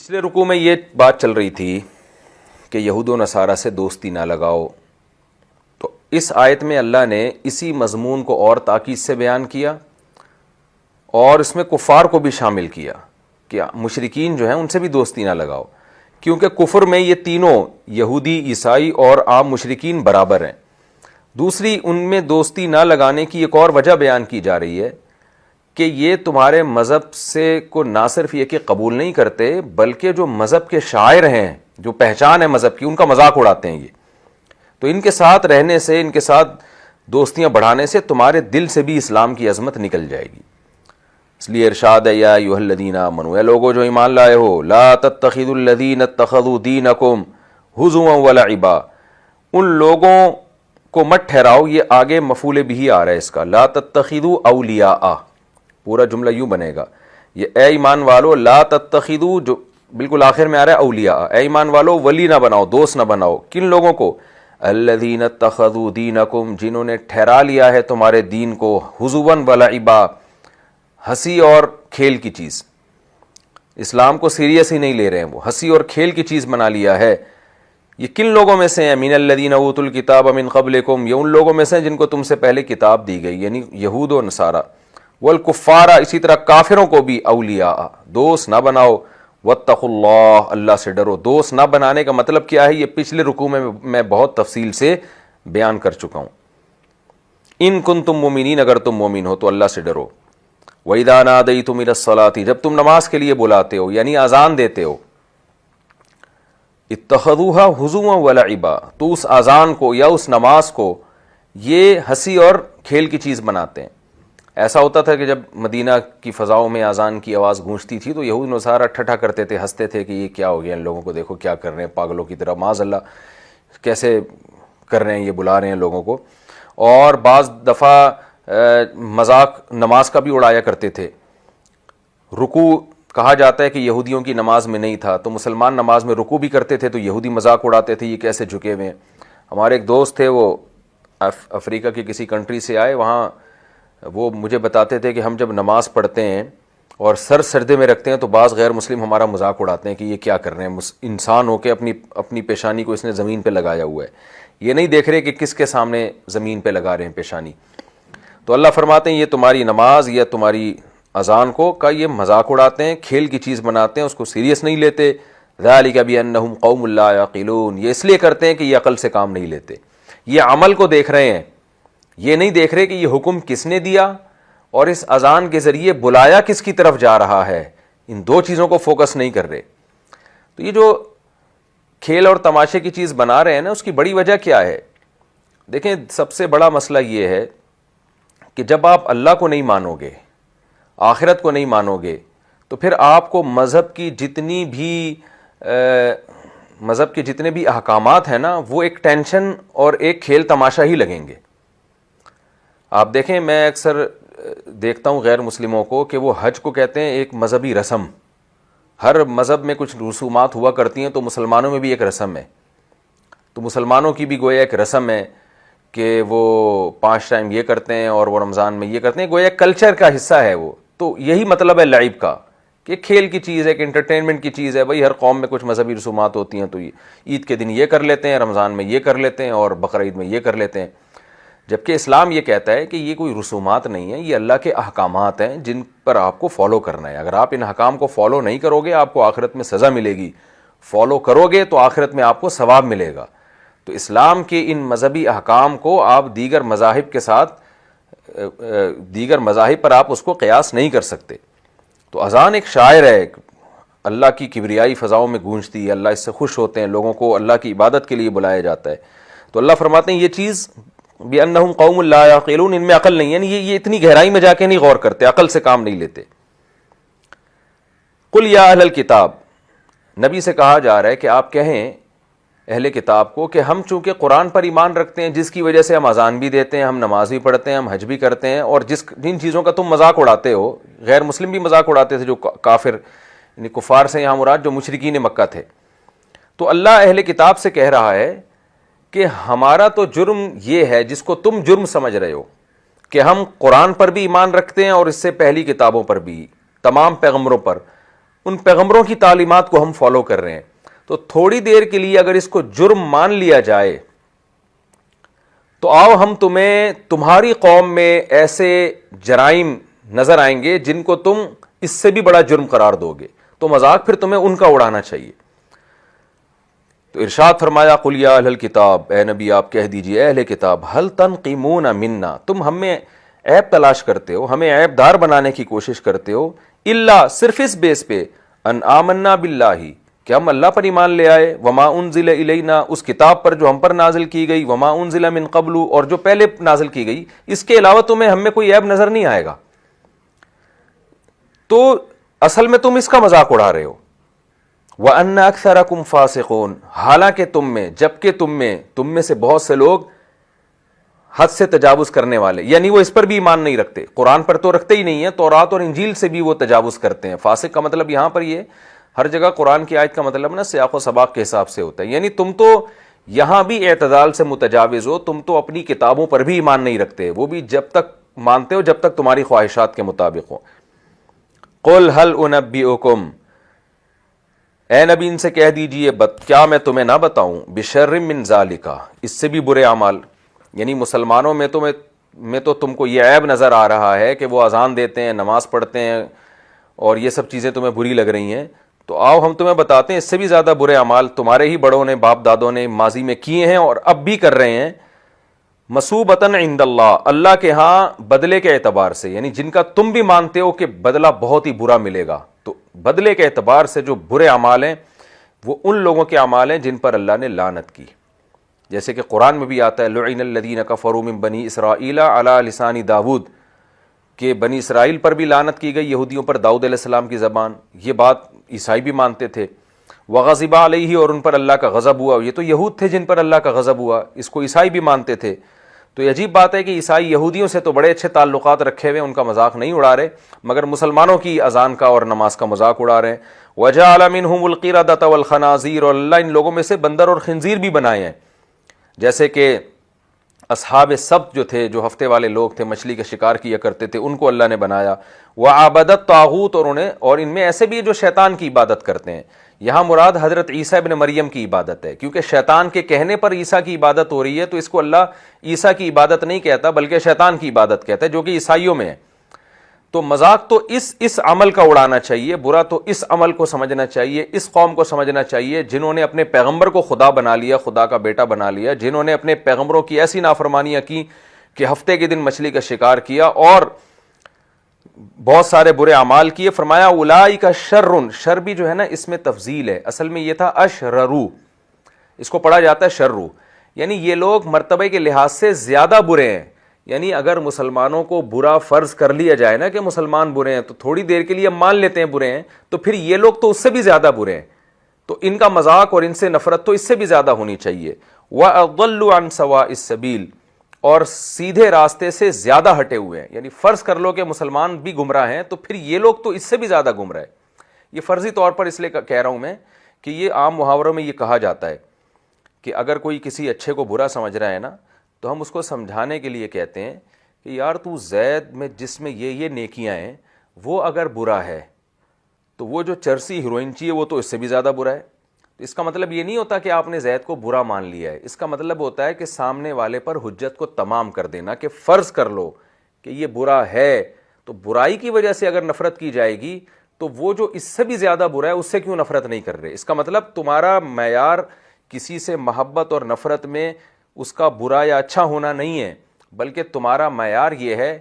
پچھلے رکوع میں یہ بات چل رہی تھی کہ یہود و نصارہ سے دوستی نہ لگاؤ، تو اس آیت میں اللہ نے اسی مضمون کو اور تاکید سے بیان کیا اور اس میں کفار کو بھی شامل کیا کہ مشرکین جو ہیں ان سے بھی دوستی نہ لگاؤ، کیونکہ کفر میں یہ تینوں یہودی، عیسائی اور عام مشرکین برابر ہیں۔ دوسری، ان میں دوستی نہ لگانے کی ایک اور وجہ بیان کی جا رہی ہے کہ یہ تمہارے مذہب سے کو نہ صرف یہ کہ قبول نہیں کرتے، بلکہ جو مذہب کے شاعر ہیں، جو پہچان ہے مذہب کی، ان کا مذاق اڑاتے ہیں یہ۔ تو ان کے ساتھ رہنے سے، ان کے ساتھ دوستیاں بڑھانے سے تمہارے دل سے بھی اسلام کی عظمت نکل جائے گی۔ اس لیے ارشاد ہے یا ایھا الذین آمنوا، اے لوگو جو ایمان لائے ہو، لا تتخذوا الذین اتخذوا دینکم ہزوا ولعبا، ان لوگوں کو مت ٹھہراؤ، یہ آگے مفعول بھی آ رہا ہے اس کا، لا تتخذوا اولیاء، پورا جملہ یوں بنے گا، یہ اے ایمان والو، لا تتخذوا جو بالکل آخر میں آ رہا ہے اولیاء، اے ایمان والو ولی نہ بناؤ، دوست نہ بناؤ، کن لوگوں کو؟ الذین اتخذوا دینکم، جنہوں نے ٹھہرا لیا ہے تمہارے دین کو، ہزوا ولعبا، ہنسی اور کھیل کی چیز، اسلام کو سیریس ہی نہیں لے رہے ہیں، وہ ہنسی اور کھیل کی چیز بنا لیا ہے۔ یہ کن لوگوں میں سے ہیں؟ من الذین اوتوا الکتاب من قبلکم، یہ ان لوگوں میں سے ہیں جن کو تم سے پہلے کتاب دی گئی، یعنی یہود و نصارہ، والکفار، اسی طرح کافروں کو بھی اولیاء، دوست نہ بناؤ، واتقوا اللہ، اللہ سے ڈرو۔ دوست نہ بنانے کا مطلب کیا ہے؟ یہ پچھلے رکوع میں بہت تفصیل سے بیان کر چکا ہوں۔ ان کنتم مومنین، اگر تم مومن ہو تو اللہ سے ڈرو۔ وَإِذَا نَادَيْتُمْ إِلَى الصَّلَاةِ، جب تم نماز کے لیے بلاتے ہو، یعنی اذان دیتے ہو، اتخذوها هزوا ولعبا، تو اس اذان کو یا اس نماز کو یہ ہنسی اور کھیل کی چیز بناتے ہیں۔ ایسا ہوتا تھا کہ جب مدینہ کی فضاؤں میں اذان کی آواز گونجتی تھی تو یہود نصارہ ٹھٹھا کرتے تھے، ہنستے تھے کہ یہ کیا ہو گیا ان لوگوں کو، دیکھو کیا کر رہے ہیں، پاگلوں کی طرح، معاذ اللہ کیسے کر رہے ہیں، یہ بلا رہے ہیں لوگوں کو۔ اور بعض دفعہ مذاق نماز کا بھی اڑایا کرتے تھے۔ رکوع کہا جاتا ہے کہ یہودیوں کی نماز میں نہیں تھا، تو مسلمان نماز میں رکوع بھی کرتے تھے تو یہودی مذاق اڑاتے تھے، یہ کیسے جھکے ہوئے ہیں۔ ہمارے ایک دوست تھے، وہ افریقہ کی کسی کنٹری سے آئے، وہاں وہ مجھے بتاتے تھے کہ ہم جب نماز پڑھتے ہیں اور سر سجدے میں رکھتے ہیں تو بعض غیر مسلم ہمارا مذاق اڑاتے ہیں کہ یہ کیا کر رہے ہیں، انسان ہو کے اپنی پیشانی کو اس نے زمین پہ لگایا ہوا ہے، یہ نہیں دیکھ رہے کہ کس کے سامنے زمین پہ لگا رہے ہیں پیشانی۔ تو اللہ فرماتے ہیں یہ تمہاری نماز یا تمہاری اذان کو کا یہ مذاق اڑاتے ہیں، کھیل کی چیز بناتے ہیں، اس کو سیریس نہیں لیتے۔ ذالک بانہم قوم لا یعقلون، یہ اس لیے کرتے ہیں کہ یہ عقل سے کام نہیں لیتے، یہ عمل کو دیکھ رہے ہیں، یہ نہیں دیکھ رہے کہ یہ حکم کس نے دیا اور اس اذان کے ذریعے بلایا کس کی طرف جا رہا ہے، ان دو چیزوں کو فوکس نہیں کر رہے۔ تو یہ جو کھیل اور تماشے کی چیز بنا رہے ہیں نا، اس کی بڑی وجہ کیا ہے؟ دیکھیں، سب سے بڑا مسئلہ یہ ہے کہ جب آپ اللہ کو نہیں مانو گے، آخرت کو نہیں مانو گے، تو پھر آپ کو مذہب کی جتنے بھی احکامات ہیں نا، وہ ایک ٹینشن اور ایک کھیل تماشا ہی لگیں گے۔ آپ دیکھیں، میں اکثر دیکھتا ہوں غیر مسلموں کو کہ وہ حج کو کہتے ہیں ایک مذہبی رسم، ہر مذہب میں کچھ رسومات ہوا کرتی ہیں، تو مسلمانوں میں بھی ایک رسم ہے، تو مسلمانوں کی بھی گویا ایک رسم ہے کہ وہ 5 ٹائم یہ کرتے ہیں اور وہ رمضان میں یہ کرتے ہیں، گویا کلچر کا حصہ ہے وہ۔ تو یہی مطلب ہے لعب کا، کہ کھیل کی چیز ہے، کہ انٹرٹینمنٹ کی چیز ہے۔ بھائی ہر قوم میں کچھ مذہبی رسومات ہوتی ہیں، تو عید کے دن یہ کر لیتے ہیں، رمضان میں یہ کر لیتے ہیں، اور بقرعید میں یہ کر لیتے ہیں۔ جبکہ اسلام یہ کہتا ہے کہ یہ کوئی رسومات نہیں ہیں، یہ اللہ کے احکامات ہیں جن پر آپ کو فالو کرنا ہے۔ اگر آپ ان احکام کو فالو نہیں کرو گے، آپ کو آخرت میں سزا ملے گی، فالو کرو گے تو آخرت میں آپ کو ثواب ملے گا۔ تو اسلام کے ان مذہبی احکام کو آپ دیگر مذاہب کے ساتھ، دیگر مذاہب پر آپ اس کو قیاس نہیں کر سکتے۔ تو اذان ایک شاعر ہے، اللہ کی کبریائی فضاؤں میں گونجتی ہے، اللہ اس سے خوش ہوتے ہیں، لوگوں کو اللہ کی عبادت کے لیے بلایا جاتا ہے۔ تو اللہ فرماتے ہیں یہ چیز بِأَنَّهُمْ قَوْمٌ لَا يَعْقِلُونَ، ان میں عقل نہیں ہے، یعنی یہ اتنی گہرائی میں جا کے نہیں غور کرتے، عقل سے کام نہیں لیتے۔ قُلْ يَا أَهْلَ الْكِتَابِ، نبی سے کہا جا رہا ہے کہ آپ کہیں اہل کتاب کو کہ ہم چونکہ قرآن پر ایمان رکھتے ہیں، جس کی وجہ سے ہم اذان بھی دیتے ہیں، ہم نماز بھی پڑھتے ہیں، ہم حج بھی کرتے ہیں، اور جن چیزوں کا تم مذاق اڑاتے ہو، غیر مسلم بھی مذاق اڑاتے تھے، جو کافر یعنی کفار سے یہاں مراد جو مشرکین مکہ تھے۔ تو اللہ اہل کتاب سے کہہ رہا ہے کہ ہمارا تو جرم یہ ہے جس کو تم جرم سمجھ رہے ہو، کہ ہم قرآن پر بھی ایمان رکھتے ہیں اور اس سے پہلی کتابوں پر بھی، تمام پیغمبروں پر، ان پیغمبروں کی تعلیمات کو ہم فالو کر رہے ہیں. تو تھوڑی دیر کے لیے اگر اس کو جرم مان لیا جائے تو آؤ ہم تمہیں تمہاری قوم میں ایسے جرائم نظر آئیں گے جن کو تم اس سے بھی بڑا جرم قرار دو گے, تو مذاق پھر تمہیں ان کا اڑانا چاہیے. تو ارشاد فرمایا قل یا اہل الکتاب, اے نبی آپ کہہ دیجئے اے اہل کتاب, هل تنقمون منا, تم ہمیں عیب تلاش کرتے ہو, ہمیں عیب دار بنانے کی کوشش کرتے ہو, الا صرف اس بیس پہ ان آمنا باللہ, کہ ہم اللہ پر ایمان لے آئے, وما انزل الینا, اس کتاب پر جو ہم پر نازل کی گئی, وما انزل من قبل, اور جو پہلے نازل کی گئی, اس کے علاوہ تمہیں ہم میں کوئی عیب نظر نہیں آئے گا. تو اصل میں تم اس کا مذاق اڑا رہے ہو. وَأَنَّ أَكْثَرَكُمْ فَاسِقُونَ, حالانکہ جبکہ تم میں سے بہت سے لوگ حد سے تجاوز کرنے والے, یعنی وہ اس پر بھی ایمان نہیں رکھتے, قرآن پر تو رکھتے ہی نہیں ہیں, تورات اور انجیل سے بھی وہ تجاوز کرتے ہیں. فاسق کا مطلب یہاں پر یہ ہر جگہ قرآن کی آیت کا مطلب نا سیاق و سباق کے حساب سے ہوتا ہے, یعنی تم تو یہاں بھی اعتدال سے متجاوز ہو, تم تو اپنی کتابوں پر بھی ایمان نہیں رکھتے, وہ بھی جب تک مانتے ہو جب تک تمہاری خواہشات کے مطابق ہو. قل هل انبئکم, اے نبی ان سے کہہ دیجئے کیا میں تمہیں نہ بتاؤں, بشر من ذالک, اس سے بھی برے اعمال, یعنی مسلمانوں میں تو تم کو یہ عیب نظر آ رہا ہے کہ وہ اذان دیتے ہیں, نماز پڑھتے ہیں, اور یہ سب چیزیں تمہیں بری لگ رہی ہیں, تو آؤ ہم تمہیں بتاتے ہیں اس سے بھی زیادہ برے اعمال تمہارے ہی بڑوں نے, باپ دادوں نے ماضی میں کیے ہیں اور اب بھی کر رہے ہیں. مصوبتاً عند اللہ, اللہ کے ہاں بدلے کے اعتبار سے, یعنی جن کا تم بھی مانتے ہو کہ بدلہ بہت ہی برا ملے گا, تو بدلے کے اعتبار سے جو برے اعمال ہیں وہ ان لوگوں کے اعمال ہیں جن پر اللہ نے لعنت کی. جیسے کہ قرآن میں بھی آتا ہے لعن الذین کفروا من بنی اسرائیل علی لسان داود, کہ بنی اسرائیل پر بھی لعنت کی گئی, یہودیوں پر داؤد علیہ السلام کی زبان. یہ بات عیسائی بھی مانتے تھے. وغضب علیہ, اور ان پر اللہ کا غضب ہوا, یہ تو یہود تھے جن پر اللہ کا غضب ہوا, اس کو عیسائی بھی مانتے تھے. تو یہ عجیب بات ہے کہ عیسائی یہودیوں سے تو بڑے اچھے تعلقات رکھے ہوئے, ان کا مذاق نہیں اڑا رہے, مگر مسلمانوں کی اذان کا اور نماز کا مذاق اڑا رہے ہیں. وجعل منہم القردۃ والخنازیر, اور اللہ ان لوگوں میں سے بندر اور خنزیر بھی بنائے ہیں. جیسے کہ اصحاب سبت جو تھے, جو ہفتے والے لوگ تھے, مچھلی کا شکار کیا کرتے تھے, ان کو اللہ نے بنایا. وعبد الطاغوت, اور ان میں ایسے بھی جو شیطان کی عبادت کرتے ہیں. یہاں مراد حضرت عیسیٰ ابن مریم کی عبادت ہے, کیونکہ شیطان کے کہنے پر عیسیٰ کی عبادت ہو رہی ہے, تو اس کو اللہ عیسیٰ کی عبادت نہیں کہتا بلکہ شیطان کی عبادت کہتا ہے, جو کہ عیسائیوں میں ہے. تو مذاق تو اس عمل کا اڑانا چاہیے, برا تو اس عمل کو سمجھنا چاہیے, اس قوم کو سمجھنا چاہیے جنہوں نے اپنے پیغمبر کو خدا بنا لیا, خدا کا بیٹا بنا لیا, جنہوں نے اپنے پیغمبروں کی ایسی نافرمانیاں کی کہ ہفتے کے دن مچھلی کا شکار کیا اور بہت سارے برے اعمال کیے. فرمایا اولئک شر, شر بھی جو ہے نا اس میں تفضیل ہے, اصل میں یہ تھا اشررو, اس کو پڑھا جاتا ہے شررو, یعنی یہ لوگ مرتبہ کے لحاظ سے زیادہ برے ہیں. یعنی اگر مسلمانوں کو برا فرض کر لیا جائے نا کہ مسلمان برے ہیں, تو تھوڑی دیر کے لیے مان لیتے ہیں برے ہیں, تو پھر یہ لوگ تو اس سے بھی زیادہ برے ہیں, تو ان کا مذاق اور ان سے نفرت تو اس سے بھی زیادہ ہونی چاہیے. وَأَضَلُّ عَنْ سَوَاءِ السَّبِيلِ, اور سیدھے راستے سے زیادہ ہٹے ہوئے ہیں. یعنی فرض کر لو کہ مسلمان بھی گمراہ ہیں, تو پھر یہ لوگ تو اس سے بھی زیادہ گمراہ ہیں. یہ فرضی طور پر اس لیے کہہ رہا ہوں میں کہ یہ عام محاوروں میں یہ کہا جاتا ہے کہ اگر کوئی کسی اچھے کو برا سمجھ رہا ہے نا, تو ہم اس کو سمجھانے کے لیے کہتے ہیں کہ یار تو زید میں جس میں یہ نیکیاں ہیں وہ اگر برا ہے, تو وہ جو چرسی ہیروئنچی ہے وہ تو اس سے بھی زیادہ برا ہے. تو اس کا مطلب یہ نہیں ہوتا کہ آپ نے زید کو برا مان لیا ہے, اس کا مطلب ہوتا ہے کہ سامنے والے پر حجت کو تمام کر دینا, کہ فرض کر لو کہ یہ برا ہے, تو برائی کی وجہ سے اگر نفرت کی جائے گی تو وہ جو اس سے بھی زیادہ برا ہے اس سے کیوں نفرت نہیں کر رہے. اس کا مطلب تمہارا معیار کسی سے محبت اور نفرت میں اس کا برا یا اچھا ہونا نہیں ہے, بلکہ تمہارا معیار یہ ہے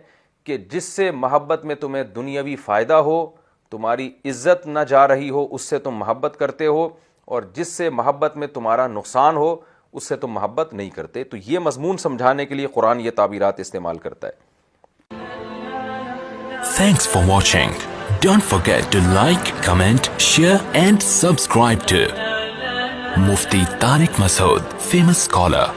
کہ جس سے محبت میں تمہیں دنیاوی فائدہ ہو, تمہاری عزت نہ جا رہی ہو, اس سے تم محبت کرتے ہو, اور جس سے محبت میں تمہارا نقصان ہو اس سے تم محبت نہیں کرتے. تو یہ مضمون سمجھانے کے لیے قرآن یہ تعبیرات استعمال کرتا ہے. Thanks for watching. Don't forget to like, comment, share and subscribe to Mufti Tariq Masood, famous scholar.